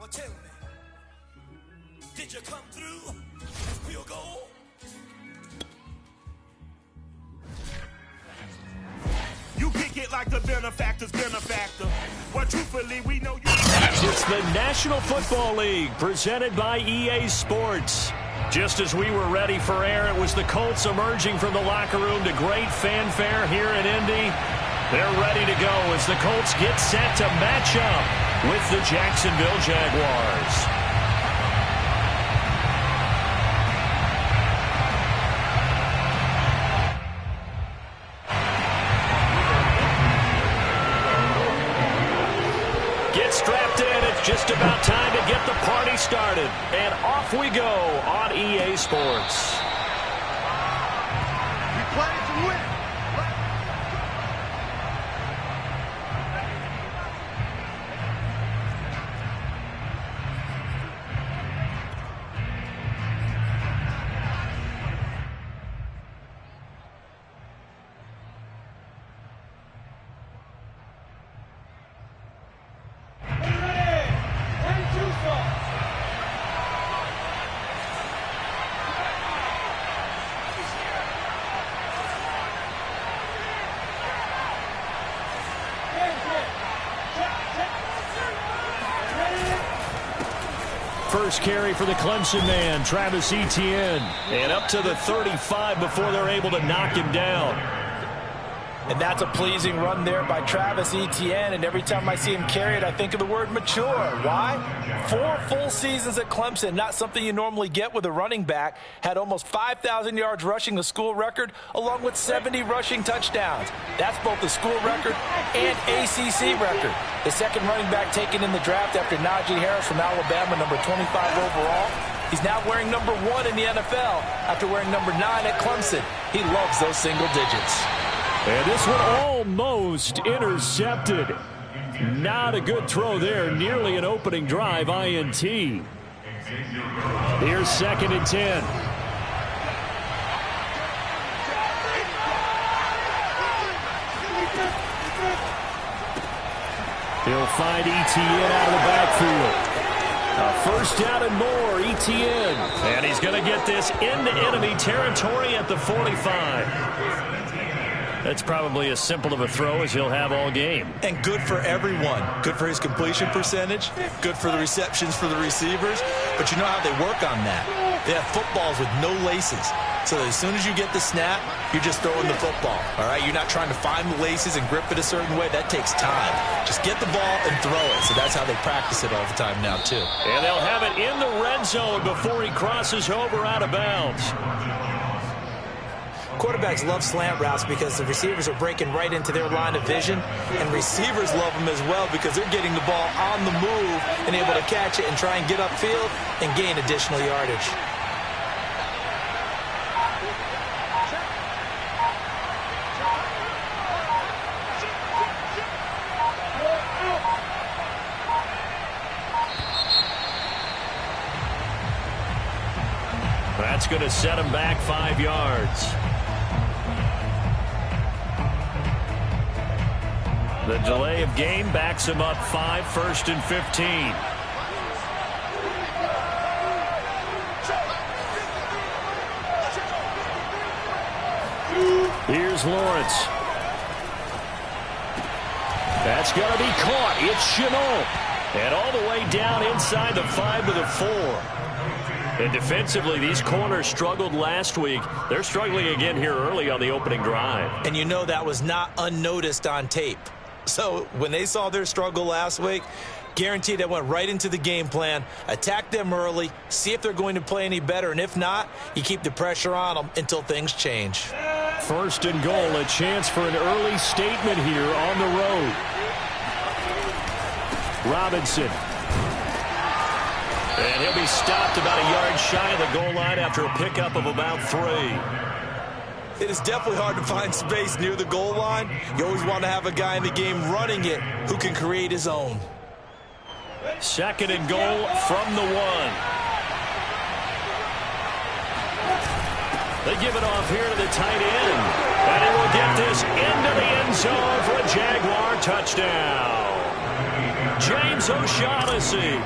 Well, tell me, did you come through field goal? You kick it like the benefactor's benefactor. Well, truthfully, we know you. It's the National Football League presented by EA Sports. Just as we were ready for air, it was the Colts emerging from the locker room to great fanfare here in Indy. They're ready to go as the Colts get set to match up with the Jacksonville Jaguars. Strapped in, it's just about time to get the party started. And off we go on EA Sports. We play to win. First carry for the Clemson man, Travis Etienne. And up to the 35 before they're able to knock him down. And that's a pleasing run there by Travis Etienne. And every time I see him carry it, I think of the word mature. Why? 4 full seasons at Clemson, not something you normally get with a running back. Had almost 5,000 yards rushing, the school record, along with 70 rushing touchdowns. That's both the school record and ACC record. The second running back taken in the draft after Najee Harris from Alabama, number 25 overall. He's now wearing number 1 in the NFL after wearing number 9 at Clemson. He loves those single digits. And this one almost intercepted. Not a good throw there. Nearly an opening drive INT. Here's 2nd and 10. He'll find Etienne out of the backfield. A first down and more, Etienne. And he's going to get this into enemy territory at the 45. That's probably as simple of a throw as he'll have all game. And good for everyone. Good for his completion percentage. Good for the receptions for the receivers. But you know how they work on that. They have footballs with no laces. So that as soon as you get the snap, you're just throwing the football. All right? You're not trying to find the laces and grip it a certain way. That takes time. Just get the ball and throw it. So that's how they practice it all the time now, too. And they'll have it in the red zone before he crosses over out of bounds. Quarterbacks love slant routes because the receivers are breaking right into their line of vision, and receivers love them as well because they're getting the ball on the move and able to catch it and try and get upfield and gain additional yardage. That's going to set him back 5 yards. The delay of game backs him up 5, 1st and 15. Here's Lawrence. That's going to be caught. It's Chenault. And all the way down inside the 5 to the 4. And defensively, these corners struggled last week. They're struggling again here early on the opening drive. And you know that was not unnoticed on tape. So when they saw their struggle last week, guaranteed they went right into the game plan, attack them early, see if they're going to play any better, and if not, you keep the pressure on them until things change. 1st and goal, a chance for an early statement here on the road. Robinson. And he'll be stopped about a yard shy of the goal line after a pickup of about 3. It is definitely hard to find space near the goal line. You always want to have a guy in the game running it who can create his own. 2nd and goal from the 1. They give it off here to the tight end. And he will get this into the end zone for a Jaguar touchdown. James O'Shaughnessy,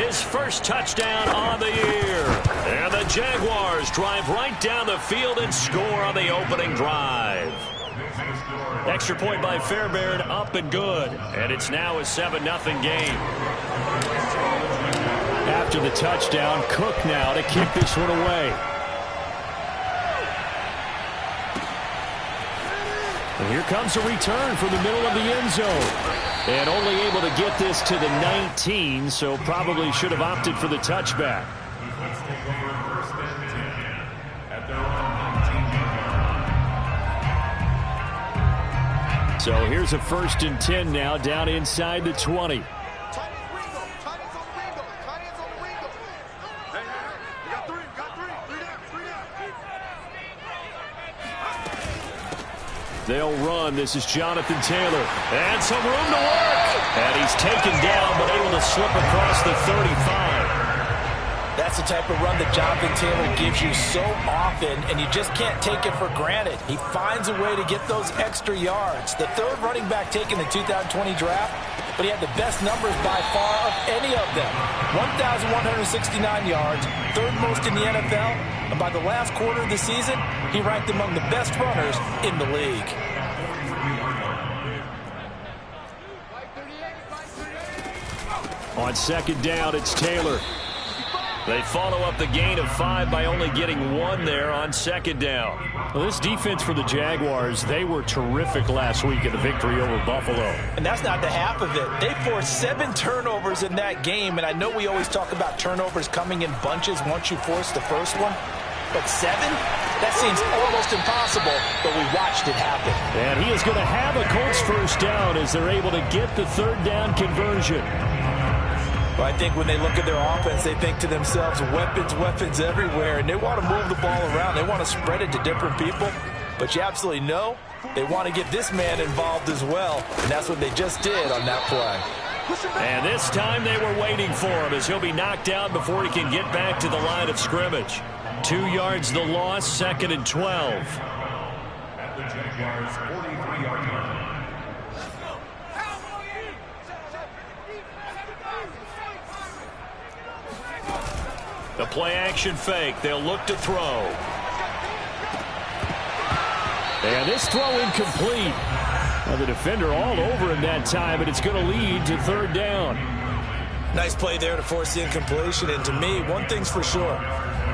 his first touchdown on the year. And the Jaguars drive right down the field and score on the opening drive. Extra point by Fairbairn, up and good. And it's now a 7-0 game. After the touchdown, Cook now to kick this one away. And here comes a return from the middle of the end zone. And only able to get this to the 19, so probably should have opted for the touchback. So here's a 1st and 10 now, down inside the 20. They'll run. This is Jonathan Taylor. And some room to work. And he's taken down, but able to slip across the 35. That's the type of run that Jonathan Taylor gives you so often, and you just can't take it for granted. He finds a way to get those extra yards. The 3rd running back taken in the 2020 draft, but he had the best numbers by far of any of them. 1,169 yards, 3rd most in the NFL, and by the last quarter of the season, he ranked among the best runners in the league. On 2nd down, it's Taylor. They follow up the gain of 5 by only getting 1 there on 2nd down. Well, this defense for the Jaguars, they were terrific last week in the victory over Buffalo. And that's not the half of it. They forced 7 turnovers in that game, and I know we always talk about turnovers coming in bunches once you force the first one. But 7? That seems almost impossible, but we watched it happen. And he is going to have a Colts 1st down as they're able to get the 3rd down conversion. Well, I think when they look at their offense, they think to themselves, weapons, weapons everywhere, and they want to move the ball around. They want to spread it to different people, but you absolutely know they want to get this man involved as well, and that's what they just did on that play. And this time they were waiting for him as he'll be knocked down before he can get back to the line of scrimmage. 2 yards the loss, 2nd and 12. At the Jaguars' 43-yard line. The play-action fake. They'll look to throw. And this throw incomplete. Well, the defender all over him that time, but it's going to lead to 3rd down. Nice play there to force the incompletion. And to me, one thing's for sure.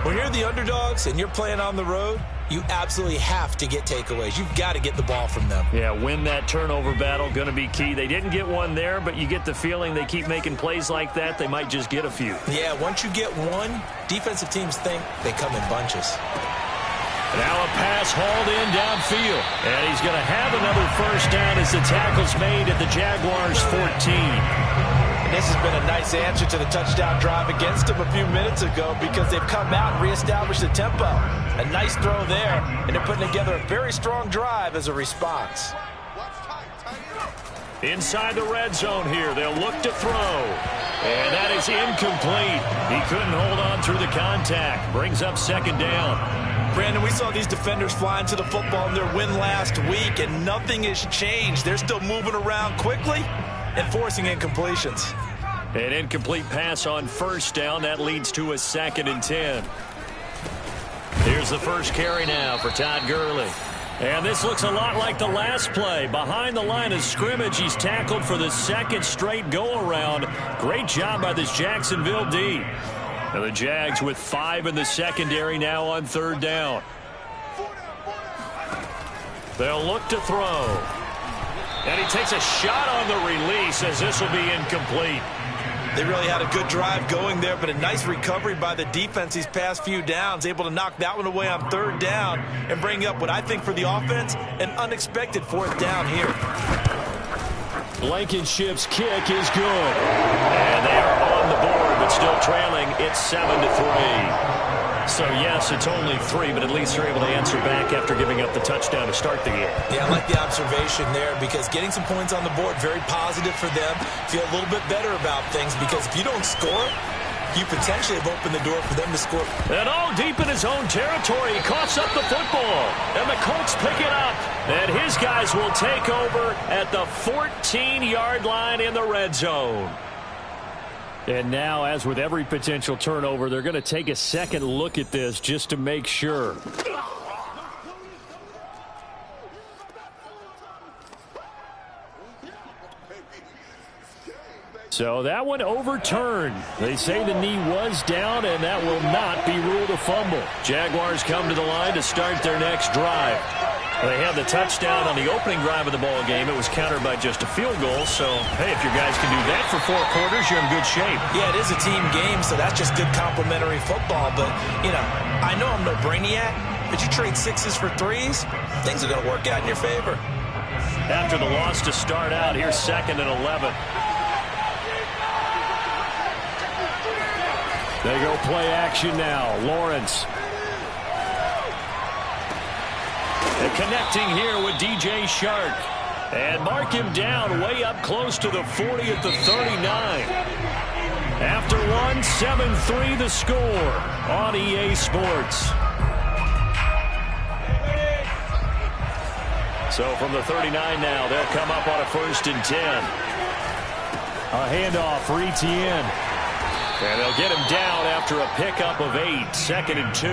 When you're the underdogs and you're playing on the road, you absolutely have to get takeaways. You've got to get the ball from them. Yeah, win that turnover battle, going to be key. They didn't get one there, but you get the feeling they keep making plays like that, they might just get a few. Yeah, once you get one, defensive teams think they come in bunches. Now a pass hauled in downfield. And he's going to have another 1st down as the tackle's made at the Jaguars' 14. And this has been a nice answer to the touchdown drive against them a few minutes ago because they've come out and reestablished the tempo. A nice throw there, and they're putting together a very strong drive as a response. Inside the red zone here, they'll look to throw. And that is incomplete. He couldn't hold on through the contact. Brings up 2nd down. Brandon, we saw these defenders flying to the football in their win last week, and nothing has changed. They're still moving around quickly and forcing incompletions. An incomplete pass on 1st down. That leads to a 2nd and 10. Here's the first carry now for Todd Gurley. And this looks a lot like the last play. Behind the line of scrimmage, he's tackled for the 2nd straight go-around. Great job by this Jacksonville D. And the Jags with 5 in the secondary now on 3rd down. They'll look to throw. And he takes a shot on the release as this will be incomplete. They really had a good drive going there, but a nice recovery by the defense these past few downs, able to knock that one away on 3rd down and bring up what I think for the offense, an unexpected 4th down here. Blankenship's kick is good. And they are on the board, but still trailing. It's 7-3. So, yes, it's only 3, but at least they're able to answer back after giving up the touchdown to start the game. Yeah, I like the observation there because getting some points on the board, very positive for them. Feel a little bit better about things because if you don't score, you potentially have opened the door for them to score. And all deep in his own territory, he coughs up the football. And the Colts pick it up. And his guys will take over at the 14-yard line in the red zone. And now, as with every potential turnover, they're going to take a second look at this just to make sure. So that one overturned. They say the knee was down, and that will not be ruled a fumble. Jaguars come to the line to start their next drive. They had the touchdown on the opening drive of the ball game. It was countered by just a field goal. So, hey, if your guys can do that for 4 quarters, you're in good shape. Yeah, it is a team game, so that's just good complementary football. But, you know, I know I'm no brainiac, but you trade 6s for 3s, things are going to work out in your favor. After the loss to start out, here's 2nd and 11. They go play action now. Lawrence. And connecting here with DJ Shark. And mark him down way up close to the 40 at the 39. After one, 7-3 the score on EA Sports. So from the 39 now, they'll come up on a 1st and 10. A handoff for Etienne. And they'll get him down after a pickup of 8, 2nd and 2.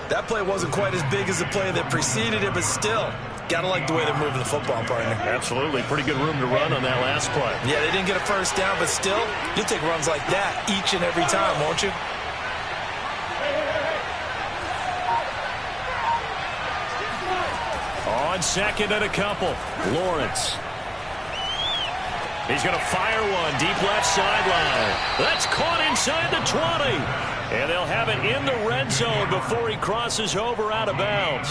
That play wasn't quite as big as the play that preceded it, but still, gotta like the way they're moving the football, partner. Absolutely. Pretty good room to run on that last play. Yeah, they didn't get a 1st down, but still, you'll take runs like that each and every time, won't you? On 2nd and a couple, Lawrence. He's going to fire one deep left sideline. That's caught inside the 20. And they'll have it in the red zone before he crosses over out of bounds.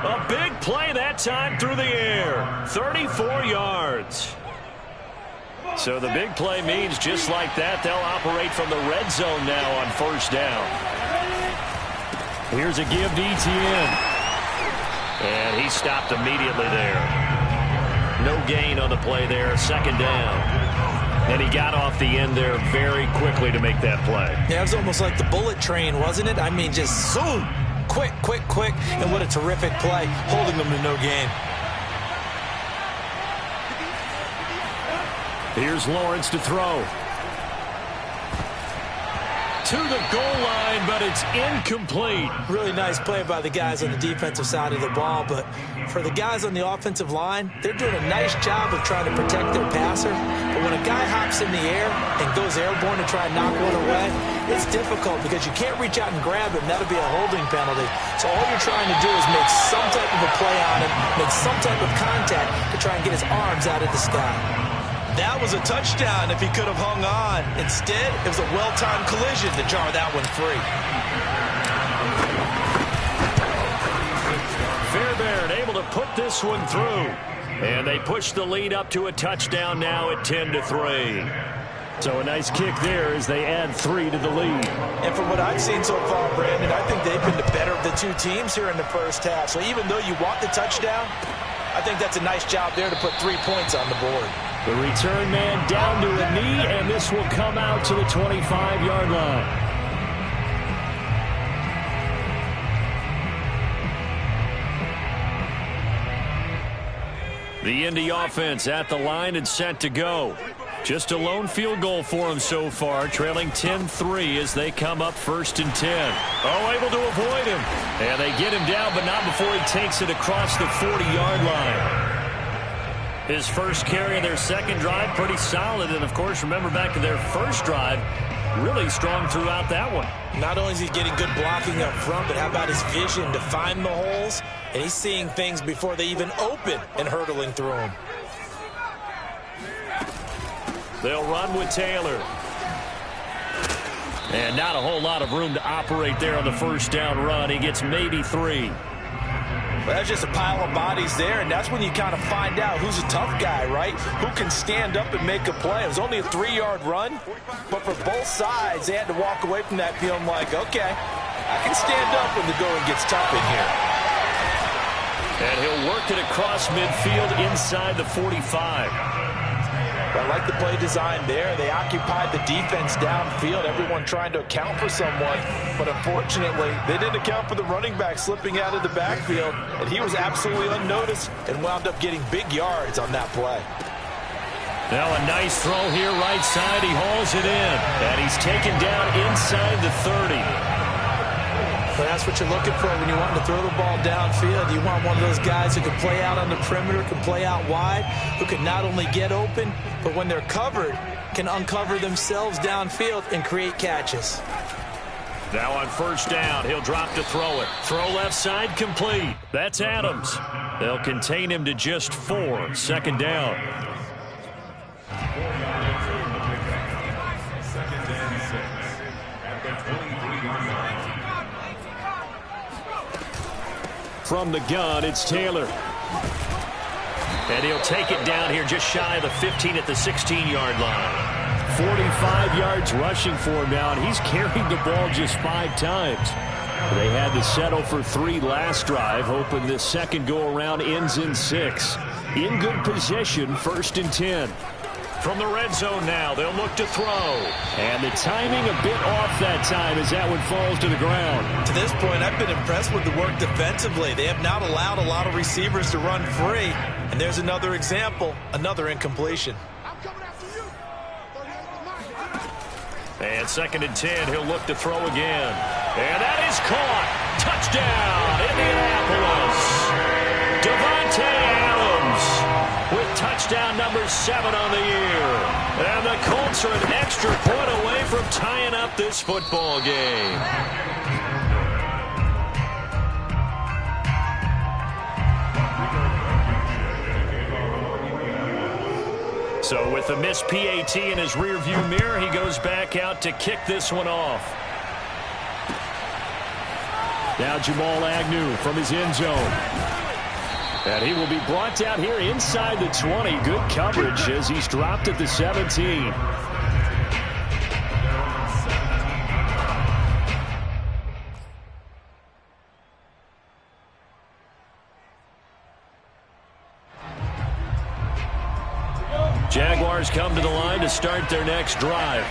A big play that time through the air. 34 yards. So the big play means just like that, they'll operate from the red zone now on 1st down. Here's a give to Etienne. And he stopped immediately there. No gain on the play there, 2nd down. And he got off the end there very quickly to make that play. Yeah, it was almost like the bullet train, wasn't it? I mean, just zoom. Quick, quick, quick. And what a terrific play, holding them to no gain. Here's Lawrence to throw. To the goal line, but it's incomplete. Really nice play by the guys on the defensive side of the ball, but for the guys on the offensive line, they're doing a nice job of trying to protect their passer. But when a guy hops in the air and goes airborne to try and knock one away, it's difficult because you can't reach out and grab him. That'll be a holding penalty. So all you're trying to do is make some type of a play on him, make some type of contact to try and get his arms out of the sky. That was a touchdown if he could have hung on. Instead, it was a well-timed collision to jar that one free. Fairbairn able to put this one through. And they push the lead up to a touchdown now at 10-3. So a nice kick there as they add 3 to the lead. And from what I've seen so far, Brandon, I think they've been the better of the 2 teams here in the 1st half. So even though you want the touchdown, I think that's a nice job there to put 3 points on the board. The return man down to a knee, and this will come out to the 25-yard line. The Indy offense at the line and set to go. Just a lone field goal for them so far, trailing 10-3 as they come up 1st and 10. Oh, able to avoid him. And they get him down, but not before he takes it across the 40-yard line. His first carry of their 2nd drive, pretty solid. And, of course, remember back to their 1st drive, really strong throughout that one. Not only is he getting good blocking up front, but how about his vision to find the holes? And he's seeing things before they even open and hurdling through them. They'll run with Taylor. And not a whole lot of room to operate there on the 1st down run. He gets maybe 3. Well, that's just a pile of bodies there, and that's when you kind of find out who's a tough guy, right? Who can stand up and make a play. It was only a 3-yard run, but for both sides, they had to walk away from that feeling like, okay, I can stand up when the going gets tough in here. And he'll work it across midfield inside the 45. Well, I like the play design there. They occupied the defense downfield, everyone trying to account for someone. But unfortunately, they didn't account for the running back slipping out of the backfield, and he was absolutely unnoticed and wound up getting big yards on that play. Now a nice throw here right side. He hauls it in, and he's taken down inside the 30. But that's what you're looking for when you want to throw the ball downfield. You want one of those guys who can play out on the perimeter, can play out wide, who can not only get open, but when they're covered, can uncover themselves downfield and create catches. Now on first down, he'll drop to throw it. Throw left side, complete. That's Adams. They'll contain him to just 4. Second down. From the gun, it's Taylor. And he'll take it down here just shy of the 15 at the 16-yard line. 45 yards rushing for him now, and he's carried the ball just 5 times. They had to settle for 3 last drive, hoping this second go-around ends in 6. In good position, 1st and 10. From the red zone now, they'll look to throw. And the timing a bit off that time as that one falls to the ground. To this point, I've been impressed with the work defensively. They have not allowed a lot of receivers to run free. And there's another example, another incompletion. And 2nd and 10, he'll look to throw again. And that is caught. Touchdown, Indianapolis. Devontae Adams with touchdown number 7 on the year. And the Colts are an extra point away from tying up this football game. So with the missed PAT in his rearview mirror, he goes back out to kick this one off. Now Jamal Agnew from his end zone. And he will be brought down here inside the 20. Good coverage as he's dropped at the 17. Jaguars come to the line to start their next drive.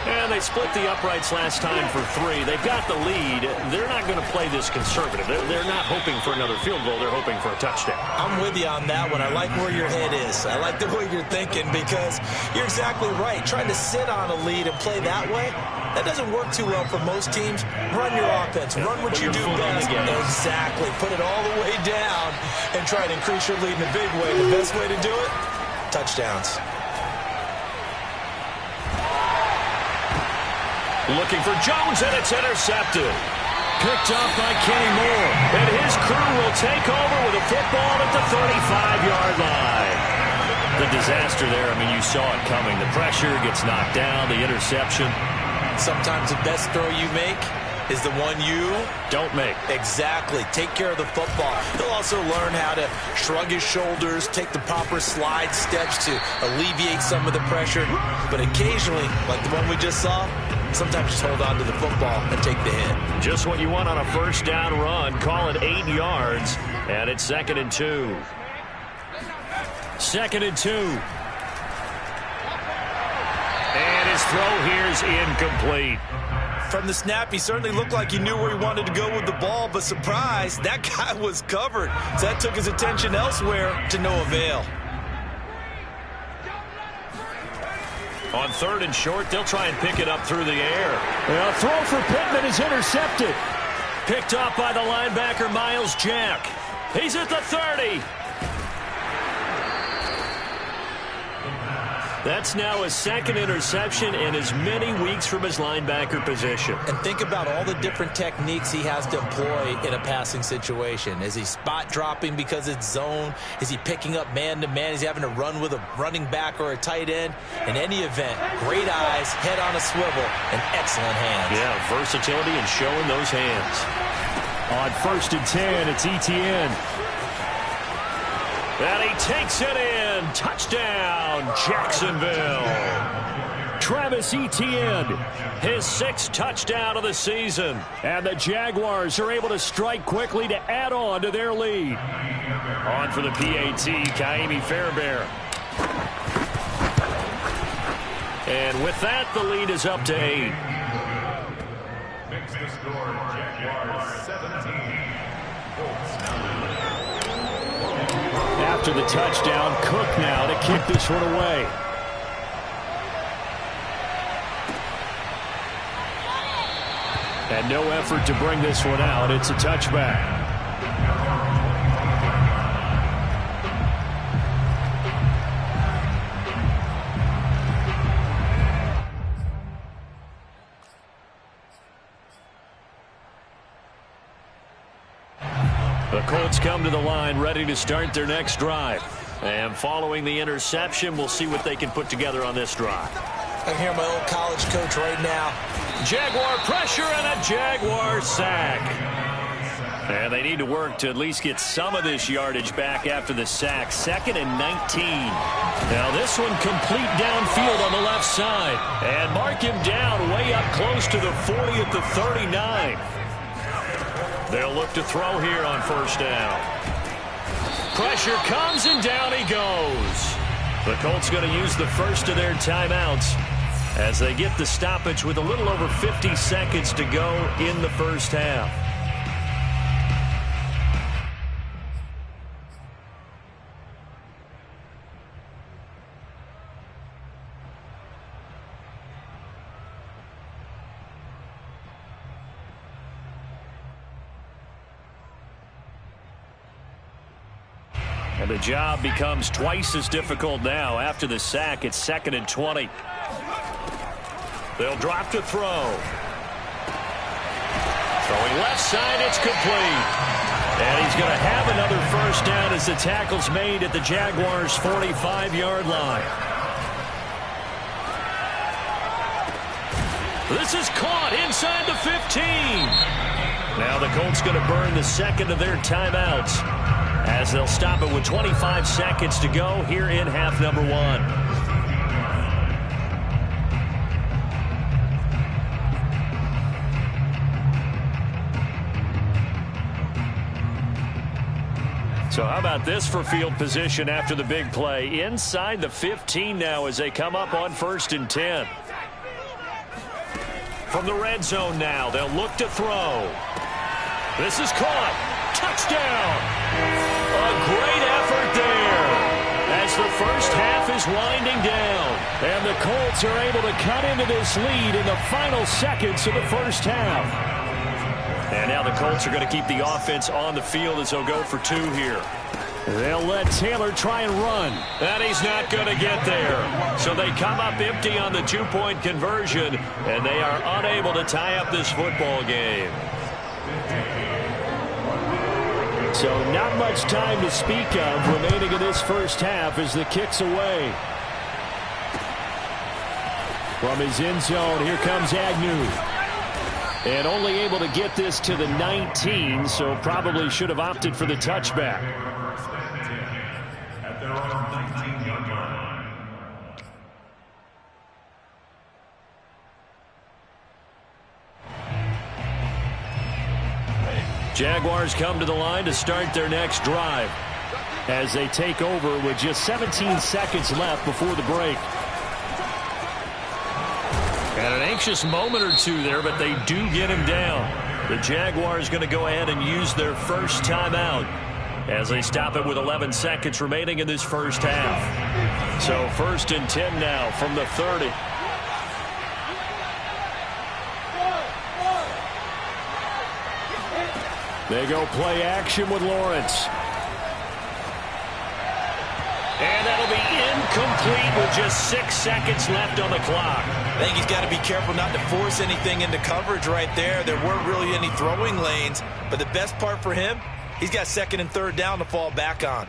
And they split the uprights last time for 3. They've got the lead. They're not going to play this conservative. They're not hoping for another field goal. They're hoping for a touchdown. I'm with you on that one. I like where your head is. I like the way you're thinking because you're exactly right. Trying to sit on a lead and play that way, that doesn't work too well for most teams. Run your offense. Run what you do best. Exactly. Put it all the way down and try to increase your lead in a big way. The best way to do it? Touchdowns. Looking for Jones, and it's intercepted. Picked up by Kenny Moore. And his crew will take over with a football at the 35-yard line. The disaster there, I mean, you saw it coming. The pressure gets knocked down, the interception. Sometimes the best throw you make is the one you don't make. Exactly. Take care of the football. He'll also learn how to shrug his shoulders, take the proper slide steps to alleviate some of the pressure. But occasionally, like the one we just saw, sometimes just hold on to the football and take the hit. Just what you want on a first down run. Call it 8 yards, and it's 2nd and 2. 2nd and 2. And his throw here is incomplete. From the snap, he certainly looked like he knew where he wanted to go with the ball, but surprise, that guy was covered. So that took his attention elsewhere to no avail. On 3rd and short, they'll try and pick it up through the air. A throw for Pittman is intercepted. Picked up by the linebacker, Miles Jack. He's at the 30. That's now his 2nd interception in as many weeks from his linebacker position. And think about all the different techniques he has to employ in a passing situation. Is he spot dropping because it's zone? Is he picking up man-to-man? Is he having to run with a running back or a tight end? In any event, great eyes, head on a swivel, and excellent hands. Yeah, versatility and showing those hands. On 1st and 10, it's Etienne. And he takes it in. Touchdown, Jacksonville. Travis Etienne, his 6th touchdown of the season. And the Jaguars are able to strike quickly to add on to their lead. On for the PAT, Kaimi Fairbairn. And with that, the lead is up to 8. Makes the score Jaguars 17. After the touchdown, Cook now to kick this one away. And no effort to bring this one out. It's a touchback. The Colts come to the line ready to start their next drive. And following the interception, we'll see what they can put together on this drive. I'm here, my old college coach right now. Jaguar pressure and a Jaguar sack. And they need to work to at least get some of this yardage back after the sack. 2nd and 19. Now this one complete downfield on the left side. And mark him down way up close to the 40 at the 39. They'll look to throw here on first down. Pressure comes and down he goes. The Colts going to use the first of their timeouts as they get the stoppage with a little over 50 seconds to go in the first half. And the job becomes twice as difficult now. After the sack, it's 2nd and 20. They'll drop to throw. Throwing left side, it's complete. And he's going to have another first down as the tackle's made at the Jaguars' 45-yard line. This is caught inside the 15. Now the Colts going to burn the second of their timeouts as they'll stop it with 25 seconds to go here in half number 1. So how about this for field position after the big play? Inside the 15 now as they come up on 1st and 10. From the red zone now, they'll look to throw. This is caught. Touchdown! A great effort there as the first half is winding down. And the Colts are able to cut into this lead in the final seconds of the first half. And now the Colts are going to keep the offense on the field as they'll go for 2 here. They'll let Taylor try and run. And he's not going to get there. So they come up empty on the 2-point conversion, and they are unable to tie up this football game. So not much time to speak of remaining in this first half as the kick's away. From his end zone, here comes Agnew. And only able to get this to the 19, so probably should have opted for the touchback. At their own 19-yard line. Jaguars come to the line to start their next drive as they take over with just 17 seconds left before the break. And an anxious moment or two there, but they do get him down. The Jaguars going to go ahead and use their first timeout as they stop it with 11 seconds remaining in this first half. So 1st and 10 now from the 30. They go play action with Lawrence. And that'll be incomplete with just 6 seconds left on the clock. I think he's got to be careful not to force anything into coverage right there. There weren't really any throwing lanes, but the best part for him, he's got 2nd and 3rd down to fall back on.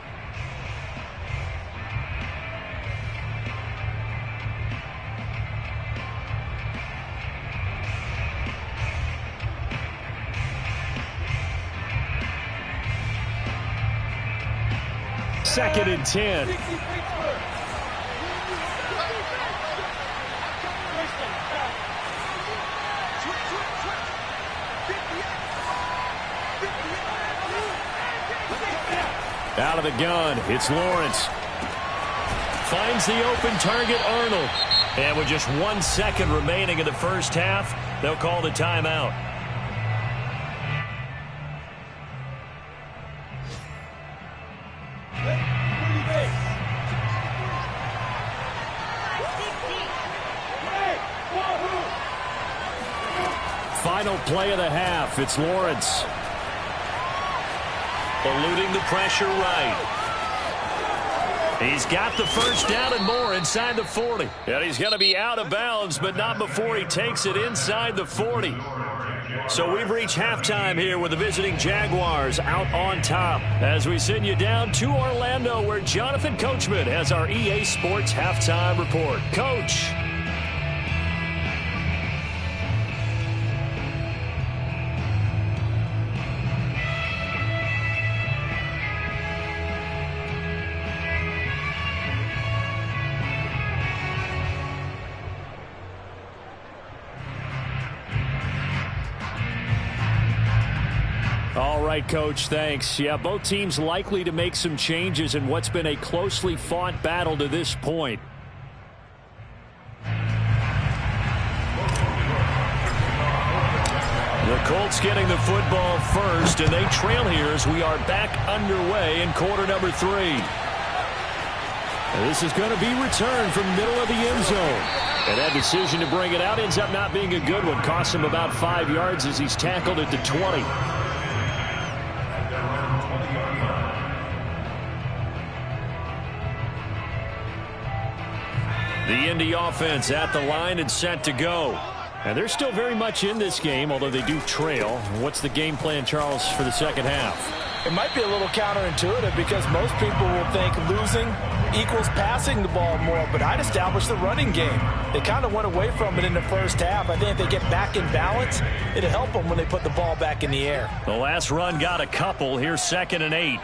Second and 10. Out of the gun, it's Lawrence. Finds the open target, Arnold. And with just 1 second remaining in the first half, they'll call the timeout. Final play of the half. It's Lawrence. Eluding the pressure right. He's got the first down and more inside the 40. And he's going to be out of bounds, but not before he takes it inside the 40. So we've reached halftime here with the visiting Jaguars out on top as we send you down to Orlando where Jonathan Coachman has our EA Sports halftime report. Coach. All right, Coach, thanks. Yeah, both teams likely to make some changes in what's been a closely fought battle to this point. The Colts getting the football first, and they trail here as we are back underway in quarter number 3. This is going to be returned from middle of the end zone. And that decision to bring it out ends up not being a good one. Cost him about 5 yards as he's tackled at the 20. The Indy offense at the line and set to go. And they're still very much in this game, although they do trail. What's the game plan, Charles, for the second half? It might be a little counterintuitive because most people will think losing equals passing the ball more, but I'd establish the running game. They kind of went away from it in the first half. I think if they get back in balance, it'll help them when they put the ball back in the air. The last run got a couple. Here's 2nd and 8.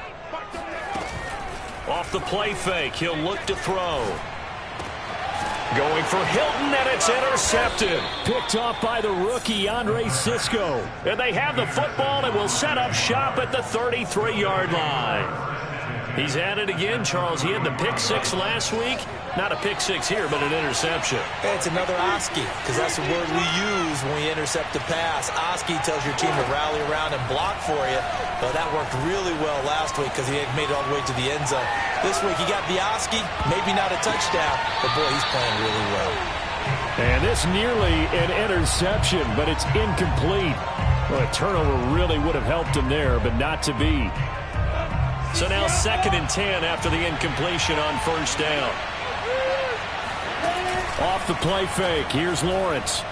Off the play fake, he'll look to throw. Going for Hilton, and it's intercepted. Picked off by the rookie, Andre Cisco. And they have the football and will set up shop at the 33-yard line. He's at it again, Charles. He had the pick 6 last week. Not a pick 6 here, but an interception. It's another Oski, because that's the word we use when we intercept the pass. Oski tells your team to rally around and block for you. But that worked really well last week because he had made it all the way to the end zone. This week he got the Oski, maybe not a touchdown, but boy, he's playing really well. And this nearly an interception, but it's incomplete. Well, a turnover really would have helped him there, but not to be. So now 2nd and 10 after the incompletion on first down. Off the play fake, here's Lawrence.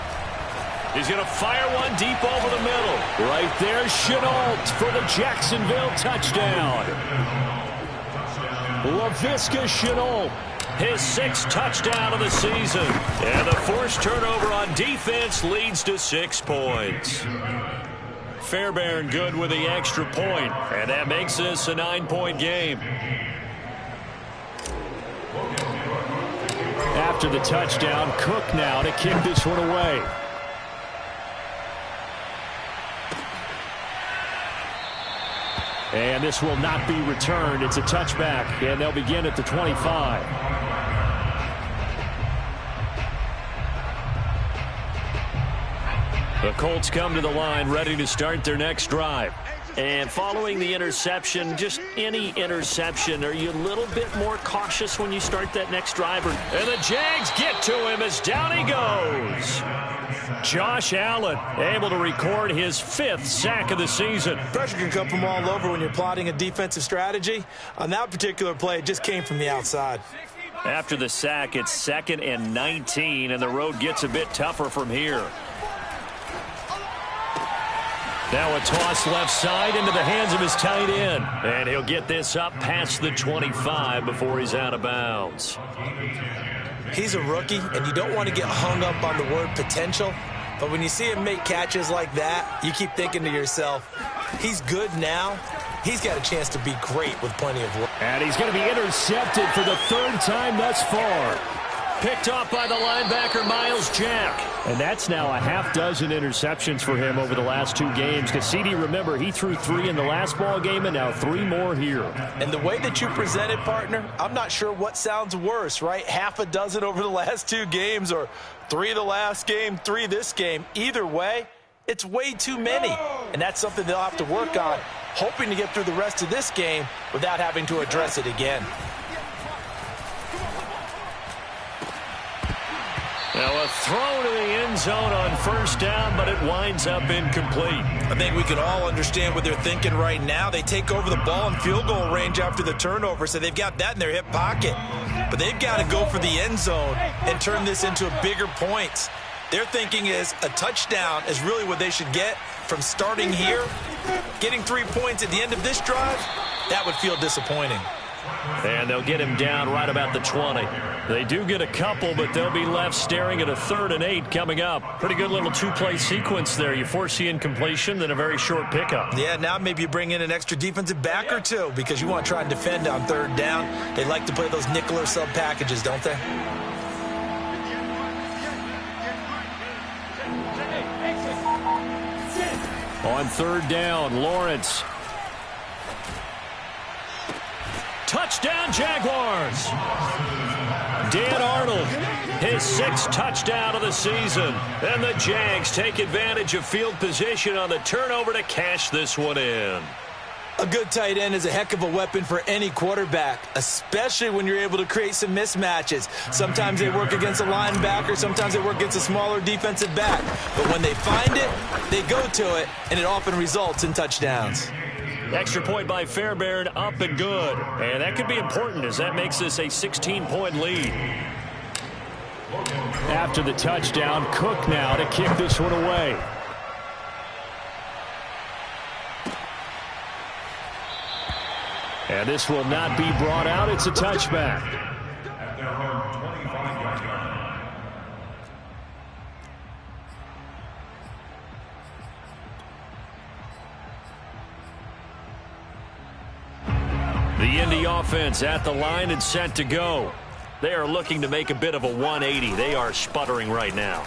He's going to fire one deep over the middle. Right there, Chenault for the Jacksonville touchdown. LaVisca Chenault, his 6th touchdown of the season. And the forced turnover on defense leads to 6 points. Fairbairn good with the extra point, and that makes this a 9-point game. After the touchdown, Cook now to kick this one away. And this will not be returned. It's a touchback, and they'll begin at the 25. The Colts come to the line ready to start their next drive. And following the interception, just any interception, are you a little bit more cautious when you start that next drive? And the Jags get to him as down he goes. Josh Allen able to record his 5th sack of the season. Pressure can come from all over when you're plotting a defensive strategy. On that particular play, it just came from the outside. After the sack, it's 2nd and 19, and the road gets a bit tougher from here. Now a toss left side into the hands of his tight end. And he'll get this up past the 25 before he's out of bounds. He's a rookie, and you don't want to get hung up on the word potential. But when you see him make catches like that, you keep thinking to yourself, he's good now. He's got a chance to be great with plenty of work. And he's going to be intercepted for the 3rd time thus far. Picked off by the linebacker, Miles Jack. And that's now a half dozen interceptions for him over the last 2 games. Because CD, remember, he threw 3 in the last ball game and now 3 more here. And the way that you present it, partner, I'm not sure what sounds worse, right? Half a dozen over the last 2 games or 3 the last game, 3 this game. Either way, it's way too many. And that's something they'll have to work on, hoping to get through the rest of this game without having to address it again. Now a throw to the end zone on first down, but it winds up incomplete. I think we can all understand what they're thinking right now. They take over the ball in field goal range after the turnover, so they've got that in their hip pocket. But they've got to go for the end zone and turn this into bigger points. Their thinking is a touchdown is really what they should get from starting here. Getting 3 points at the end of this drive, that would feel disappointing. And they'll get him down right about the 20. They do get a couple, but they'll be left staring at a 3rd and 8 coming up. Pretty good little 2-play sequence there. You force the incompletion, then a very short pickup. Yeah, now maybe you bring in an extra defensive back or 2 because you want to try and defend on 3rd down. They like to play those nickel or sub packages, don't they? On 3rd down, Lawrence. Touchdown, Jaguars! Dan Arnold, his 6th touchdown of the season. And the Jags take advantage of field position on the turnover to cash this one in. A good tight end is a heck of a weapon for any quarterback, especially when you're able to create some mismatches. Sometimes they work against a linebacker, sometimes they work against a smaller defensive back. But when they find it, they go to it, and it often results in touchdowns. Extra point by Fairbairn, up and good. And that could be important as that makes this a 16-point lead. After the touchdown, Cook now to kick this one away. And this will not be brought out. It's a touchback. The Indy offense at the line and set to go. They are looking to make a bit of a 180. They are sputtering right now.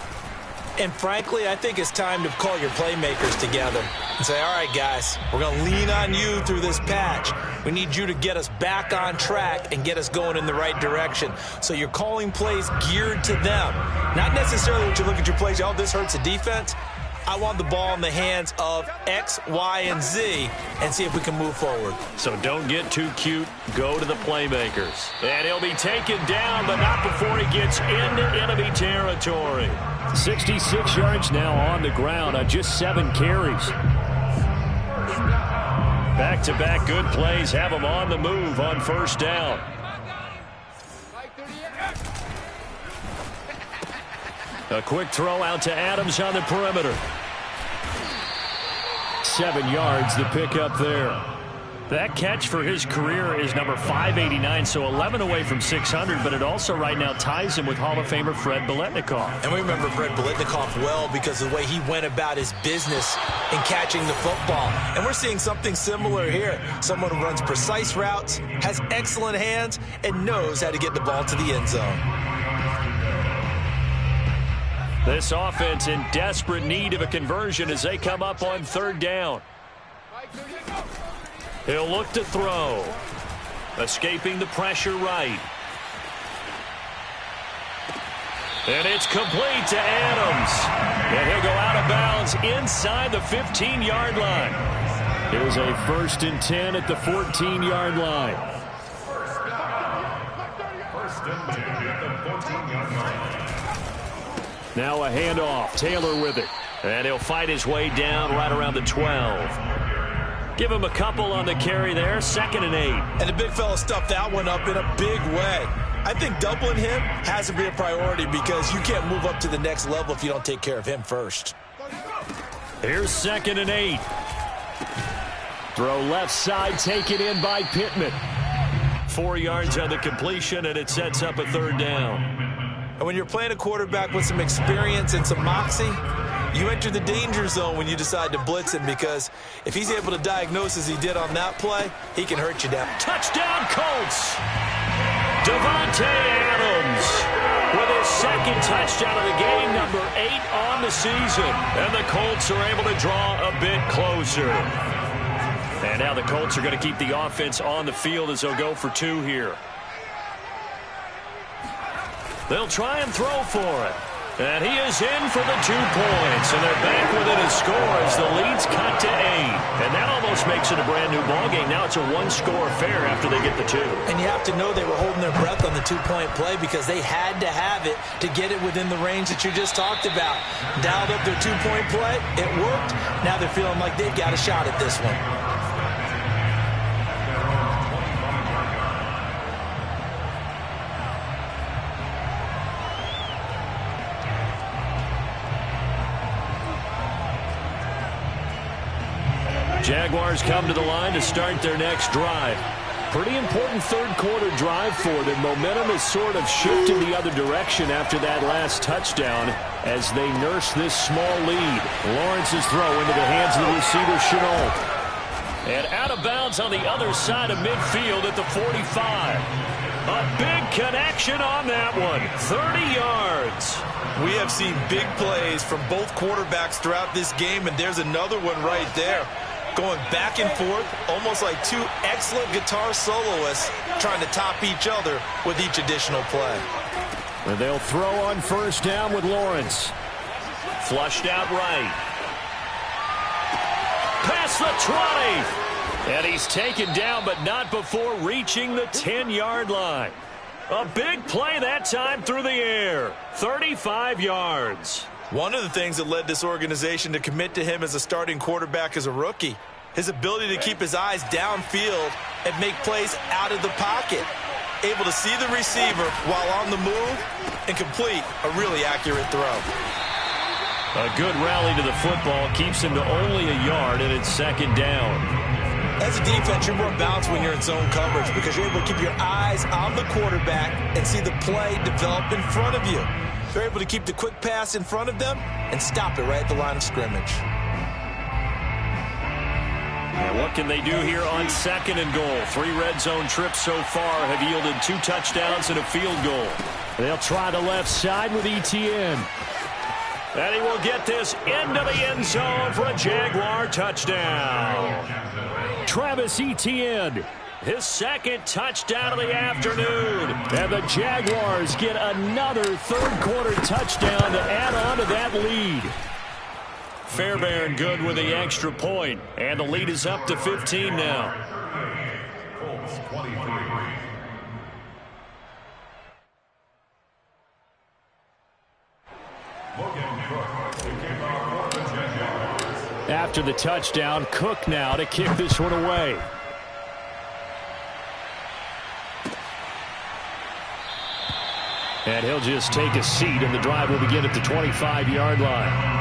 And frankly, I think it's time to call your playmakers together and say, all right, guys, we're going to lean on you through this patch. We need you to get us back on track and get us going in the right direction. So you're calling plays geared to them. Not necessarily when you look at your plays, oh, this hurts the defense. I want the ball in the hands of X, Y, and Z and see if we can move forward. So don't get too cute. Go to the playmakers. And he'll be taken down, but not before he gets into enemy territory. 66 yards now on the ground on just 7 carries. Back-to-back good plays have him on the move on first down. A quick throw out to Adams on the perimeter. 7 yards, the pickup there. That catch for his career is number 589, so 11 away from 600, but it also right now ties him with Hall of Famer Fred Biletnikoff. And we remember Fred Biletnikoff well because of the way he went about his business in catching the football. And we're seeing something similar here. Someone who runs precise routes, has excellent hands, and knows how to get the ball to the end zone. This offense in desperate need of a conversion as they come up on 3rd down. He'll look to throw. Escaping the pressure right. And it's complete to Adams. And he'll go out of bounds inside the 15-yard line. Here's a 1st and 10 at the 14-yard line. Now a handoff. Taylor with it. And he'll fight his way down right around the 12. Give him a couple on the carry there. 2nd and 8. And the big fella stuffed that one up in a big way. I think doubling him has to be a priority because you can't move up to the next level if you don't take care of him first. Here's 2nd and 8. Throw left side, taken in by Pittman. 4 yards on the completion, and it sets up a 3rd down. And when you're playing a quarterback with some experience and some moxie, you enter the danger zone when you decide to blitz him because if he's able to diagnose as he did on that play, he can hurt you down. Touchdown, Colts! Davante Adams with second touchdown of the game, number 8 on the season. And the Colts are able to draw a bit closer. And now the Colts are going to keep the offense on the field as they'll go for 2 here. They'll try and throw for it. And he is in for the 2 points. And they're back within a score as the lead's cut to 8. And that almost makes it a brand-new ballgame. Now it's a 1-score affair after they get the 2. And you have to know they were holding their breath on the 2-point play because they had to have it to get it within the range that you just talked about. Dialed up their 2-point play. It worked. Now they're feeling like they've got a shot at this one. Jaguars come to the line to start their next drive. Pretty important third-quarter drive for them. Momentum has sort of shifted the other direction after that last touchdown as they nurse this small lead. Lawrence's throw into the hands of the receiver, Chenault. And out of bounds on the other side of midfield at the 45. A big connection on that one. 30 yards. We have seen big plays from both quarterbacks throughout this game, and there's another one right there. Going back and forth, almost like 2 excellent guitar soloists trying to top each other with each additional play. And they'll throw on first down with Lawrence. Flushed out right. Past the 20. And he's taken down, but not before reaching the 10-yard line. A big play that time through the air. 35 yards. One of the things that led this organization to commit to him as a starting quarterback as a rookie, his ability to keep his eyes downfield and make plays out of the pocket. Able to see the receiver while on the move and complete a really accurate throw. A good rally to the football keeps him to only a yard, and it's second down. As a defense, you're more balanced when you're in zone coverage because you're able to keep your eyes on the quarterback and see the play develop in front of you. They're able to keep the quick pass in front of them and stop it right at the line of scrimmage. And what can they do here on second and goal? 3 red zone trips so far have yielded 2 touchdowns and a field goal. They'll try the left side with Etienne. And he will get this into the end zone for a Jaguar touchdown. Travis Etienne, his second touchdown of the afternoon. And the Jaguars get another third-quarter touchdown to add on to that lead. Fairbairn good with the extra point. And the lead is up to 15 now. After the touchdown, Cook now to kick this one away. And he'll just take a seat, and the drive will begin at the 25-yard line.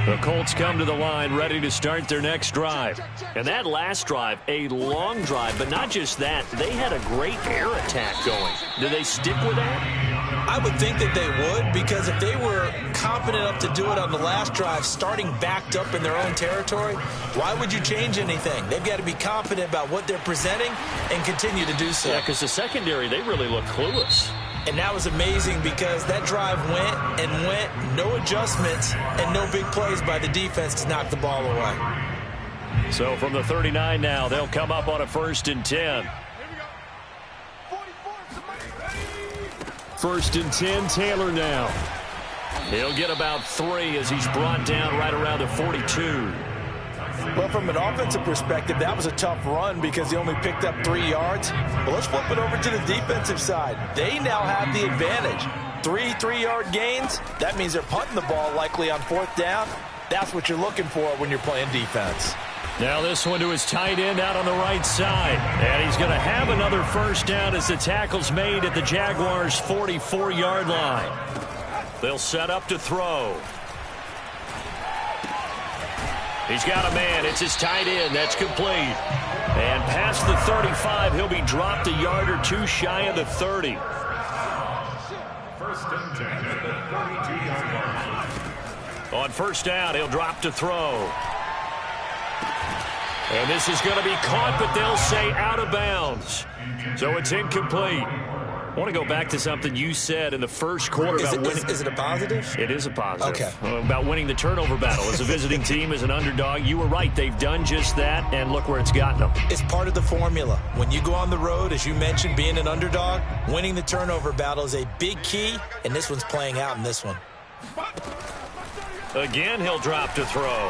The Colts come to the line ready to start their next drive. And that last drive, a long drive, but not just that. They had a great air attack going. Do they stick with that? I would think that they would, because if they were confident enough to do it on the last drive, starting backed up in their own territory, why would you change anything? They've got to be confident about what they're presenting and continue to do so. Yeah, because the secondary, they really look clueless. And that was amazing because that drive went and went, no adjustments, and no big plays by the defense to knock the ball away. So from the 39 now, they'll come up on a 1st and 10. 1st and 10, Taylor now. He'll get about 3 as he's brought down right around the 42. Well, from an offensive perspective, that was a tough run because he only picked up 3 yards. But let's flip it over to the defensive side. They now have the advantage. 3 3-yard gains. That means they're punting the ball likely on 4th down. That's what you're looking for when you're playing defense. Now this one to his tight end out on the right side. And he's going to have another 1st down as the tackle's made at the Jaguars' 44-yard line. They'll set up to throw. He's got a man. It's his tight end. That's complete. And past the 35, he'll be dropped a yard or 2 shy of the 30. 1st and 10 at the 32-yard line. On 1st down, he'll drop to throw. And this is going to be caught, but they'll say out of bounds. So it's incomplete. I want to go back to something you said in the first quarter about winning. Is it a positive? It is a positive. Okay. About winning the turnover battle. As a visiting team, as an underdog, you were right. They've done just that, and look where it's gotten them. It's part of the formula. When you go on the road, as you mentioned, being an underdog, winning the turnover battle is a big key, and this one's playing out in this one. Again, he'll drop to throw.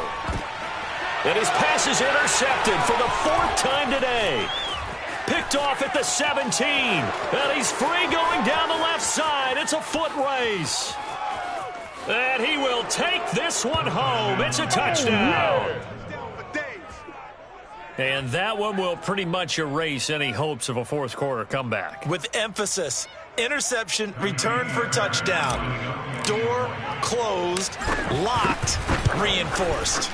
And his pass is intercepted for the 4th time today. Picked off at the 17. And he's free going down the left side. It's a foot race. And he will take this one home. It's a touchdown. And that one will pretty much erase any hopes of a fourth quarter comeback. With emphasis, interception, return for touchdown. Door closed, locked, reinforced.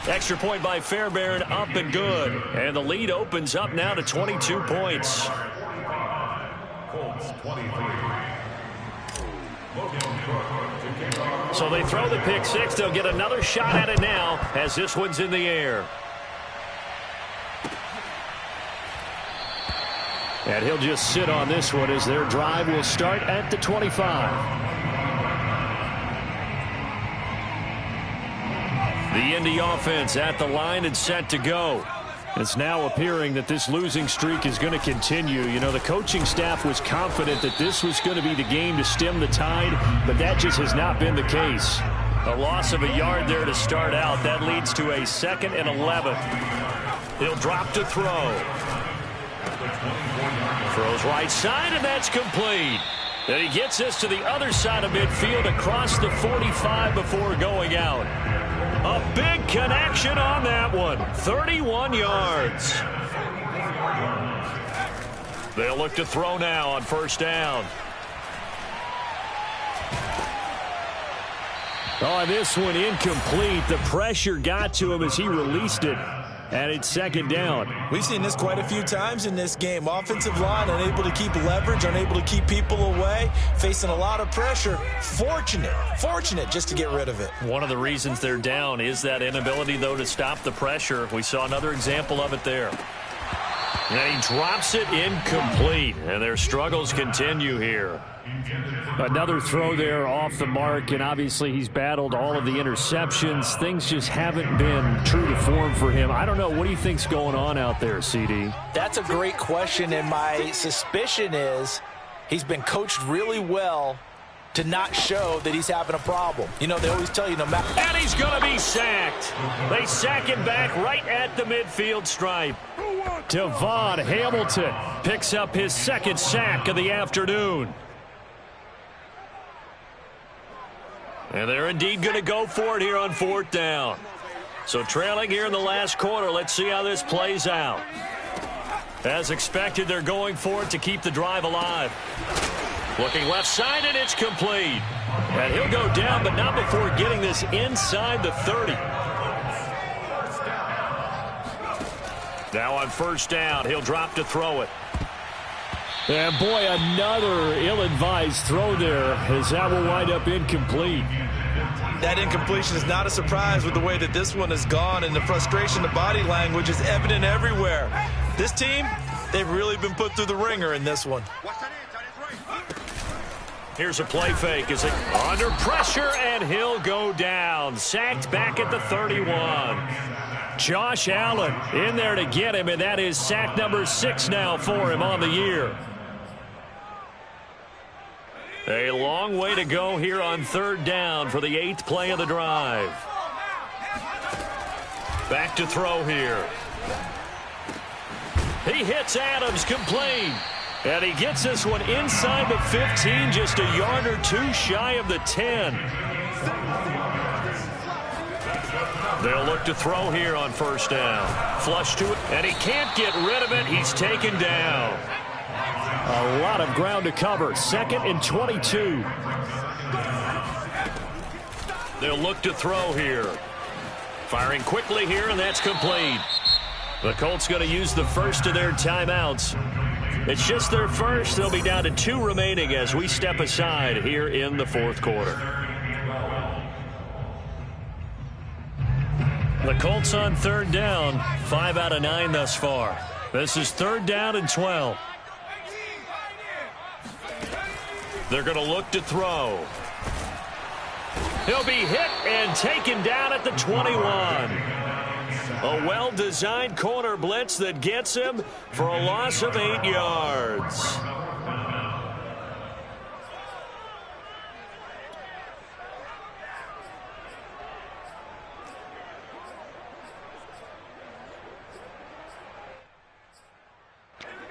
Extra point by Fairbairn, up and good. And the lead opens up now to 22 points. So they throw the pick six. They'll get another shot at it now as this one's in the air. And he'll just sit on this one as their drive will start at the 25. The Indy offense at the line and set to go. It's now appearing that this losing streak is going to continue. You know, the coaching staff was confident that this was going to be the game to stem the tide, but that just has not been the case. A loss of a yard there to start out. That leads to a 2nd and 11. He'll drop to throw. Throws right side, and that's complete. And he gets us to the other side of midfield across the 45 before going out. A big connection on that one. 31 yards. They'll look to throw now on first down. Oh, this one incomplete. The pressure got to him as he released it. And it's 2nd down. We've seen this quite a few times in this game. Offensive line unable to keep leverage, unable to keep people away, facing a lot of pressure. Fortunate just to get rid of it. One of the reasons they're down is that inability, though, to stop the pressure. We saw another example of it there. And he drops it incomplete. And their struggles continue here. Another throw there off the mark, and obviously he's battled all of the interceptions. Things just haven't been true to form for him. I don't know. What do you think's going on out there, CD? That's a great question, and my suspicion is he's been coached really well to not show that he's having a problem. You know, they always tell you no matter. And he's going to be sacked. They sack him back right at the midfield stripe. Devon Hamilton picks up his 2nd sack of the afternoon. And they're indeed going to go for it here on 4th down. So trailing here in the last quarter, let's see how this plays out. As expected, they're going for it to keep the drive alive. Looking left side, and it's complete. And he'll go down, but not before getting this inside the 30. Now on first down, he'll drop to throw it. And boy, another ill-advised throw there, as that will wind up incomplete. That incompletion is not a surprise with the way that this one has gone, and the frustration, the body language is evident everywhere. This team, they've really been put through the ringer in this one. Here's a play fake. Is it under pressure, and he'll go down. Sacked back at the 31. Josh Allen in there to get him, and that is sack number 6 now for him on the year. A long way to go here on 3rd down for the 8th play of the drive. Back to throw here. He hits Adams complete. And he gets this one inside the 15, just a yard or 2 shy of the 10. They'll look to throw here on first down. Flush to it, and he can't get rid of it. He's taken down. A lot of ground to cover. 2nd and 22. They'll look to throw here. Firing quickly here, and that's complete. The Colts going to use the first of their timeouts. It's just their first. They'll be down to 2 remaining as we step aside here in the 4th quarter. The Colts on third down, 5 out of 9 thus far. This is 3rd down and 12. They're going to look to throw. He'll be hit and taken down at the 21. A well-designed corner blitz that gets him for a loss of 8 yards.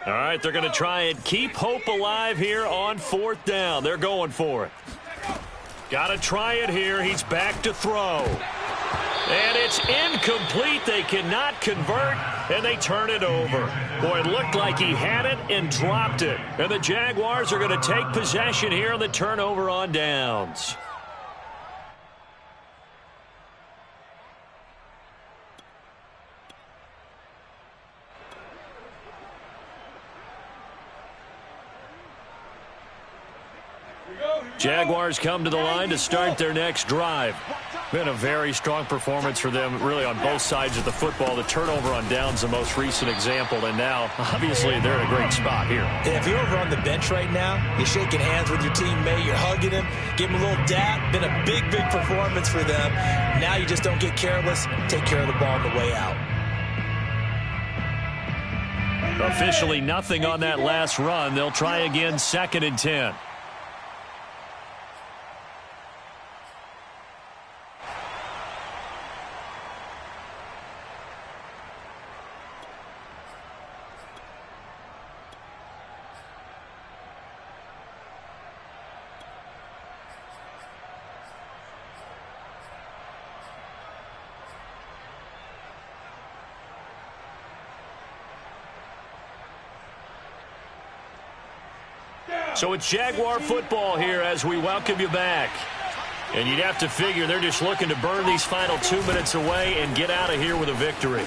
All right, they're going to try and keep hope alive here on 4th down. They're going for it. Got to try it here. He's back to throw. And it's incomplete. They cannot convert, and they turn it over. Boy, it looked like he had it and dropped it. And the Jaguars are going to take possession here on the turnover on downs. Jaguars come to the line to start their next drive. Been a very strong performance for them, really, on both sides of the football. The turnover on downs, the most recent example, and now, obviously, they're in a great spot here. Yeah, if you're over on the bench right now, you're shaking hands with your teammate, you're hugging him, give him a little dap. Been a big, big performance for them. Now you just don't get careless. Take care of the ball on the way out. Officially nothing on that last run. They'll try again, 2nd and 10. So it's Jaguar football here as we welcome you back. And you'd have to figure they're just looking to burn these final 2 minutes away and get out of here with a victory.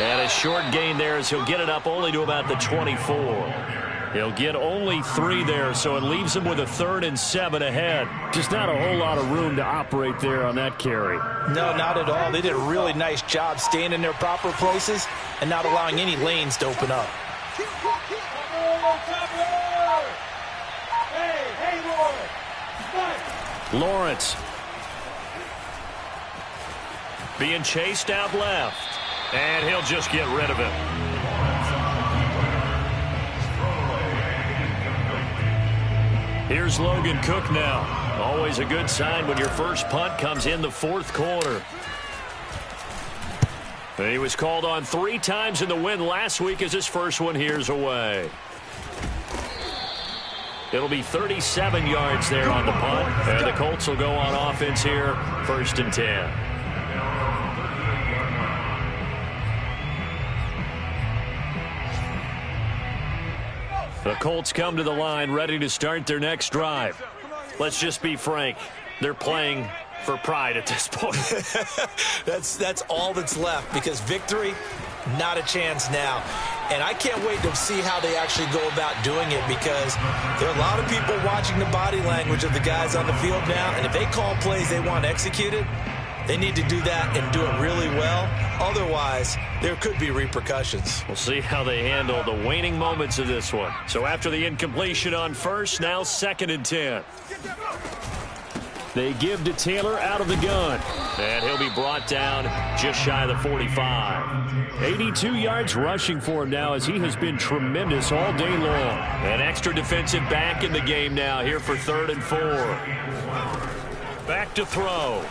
And a short gain there as he'll get it up only to about the 24. He'll get only 3 there, so it leaves him with a 3rd and 7 ahead. Just not a whole lot of room to operate there on that carry. No, not at all. They did a really nice job staying in their proper places and not allowing any lanes to open up. Lawrence being chased out left, and he'll just get rid of it. Here's Logan Cook now. Always a good sign when your first punt comes in the 4th quarter. He was called on 3 times in the win last week as his first one here's away. It'll be 37 yards there on the punt, and the Colts will go on offense here, 1st and 10. The Colts come to the line ready to start their next drive. Let's just be frank. They're playing for pride at this point. That's all that's left, because victory, not a chance now. And I can't wait to see how they actually go about doing it, because there are a lot of people watching the body language of the guys on the field now, and if they call plays they want executed, they need to do that and do it really well. Otherwise, there could be repercussions. We'll see how they handle the waning moments of this one. So after the incompletion on 1st, now 2nd and 10. They give to Taylor out of the gun. And he'll be brought down just shy of the 45. 82 yards rushing for him now, as he has been tremendous all day long. An extra defensive back in the game now here for 3rd and 4. Back to throw.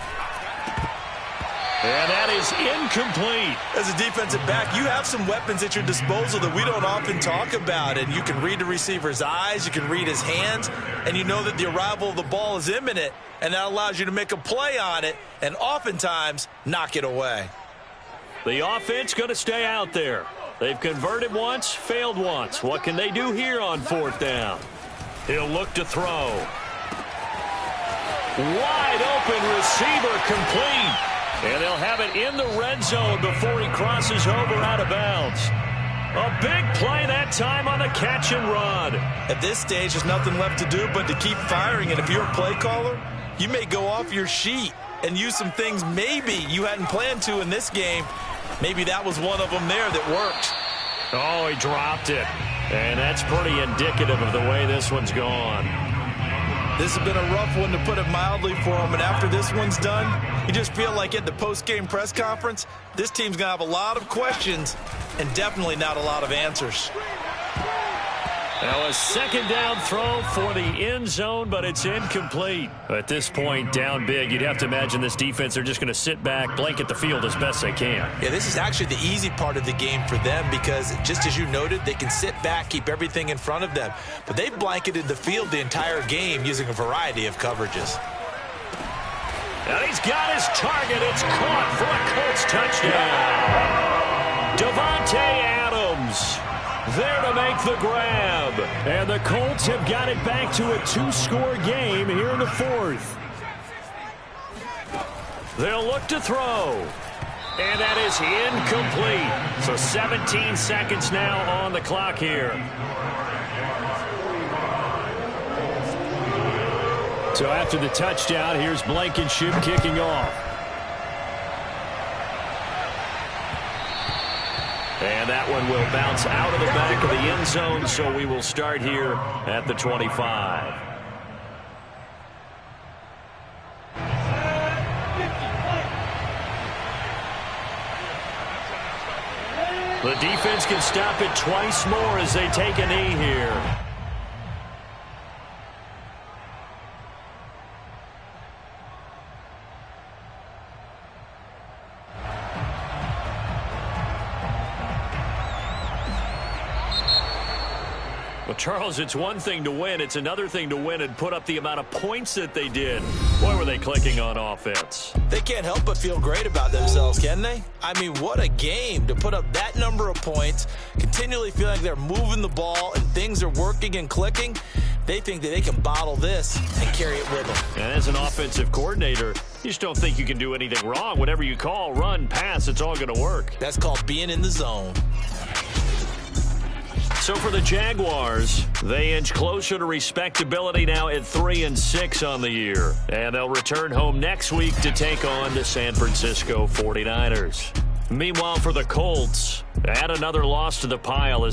And that is incomplete. As a defensive back, you have some weapons at your disposal that we don't often talk about. And you can read the receiver's eyes, you can read his hands, and you know that the arrival of the ball is imminent. And that allows you to make a play on it and oftentimes knock it away. The offense going to stay out there. They've converted once, failed once. What can they do here on 4th down? He'll look to throw. Wide open receiver, complete. And they'll have it in the red zone before he crosses over out of bounds. A big play that time on the catch and run. At this stage, there's nothing left to do but to keep firing. And if you're a play caller, you may go off your sheet. and use some things maybe you hadn't planned to in this game. Maybe that was one of them there that worked. Oh, he dropped it. And that's pretty indicative of the way this one's gone. This has been a rough one, to put it mildly, for him. And after this one's done, you just feel like at the post-game press conference, this team's going to have a lot of questions and definitely not a lot of answers. Now a second down throw for the end zone, but it's incomplete. At this point, down big, you'd have to imagine this defense, they're just going to sit back, blanket the field as best they can. Yeah, this is actually the easy part of the game for them because, just as you noted, they can sit back, keep everything in front of them. But they've blanketed the field the entire game using a variety of coverages. And he's got his target. It's caught for a Colts touchdown. Davante Adams there to make the grab. And the Colts have got it back to a 2-score game here in the fourth. They'll look to throw. And that is incomplete. So 17 seconds now on the clock here. So after the touchdown, here's Blankenship kicking off. And that one will bounce out of the back of the end zone, so we will start here at the 25. The defense can stop it twice more as they take a knee here. Well, Charles, it's one thing to win. It's another thing to win and put up the amount of points that they did. Boy, were they clicking on offense. They can't help but feel great about themselves, can they? I mean, what a game to put up that number of points, continually feeling like they're moving the ball and things are working and clicking. They think that they can bottle this and carry it with them. And as an offensive coordinator, you just don't think you can do anything wrong. Whatever you call, run, pass, it's all going to work. That's called being in the zone. So for the Jaguars, they inch closer to respectability now at 3-6 on the year. And they'll return home next week to take on the San Francisco 49ers. Meanwhile, for the Colts, add another loss to the pile as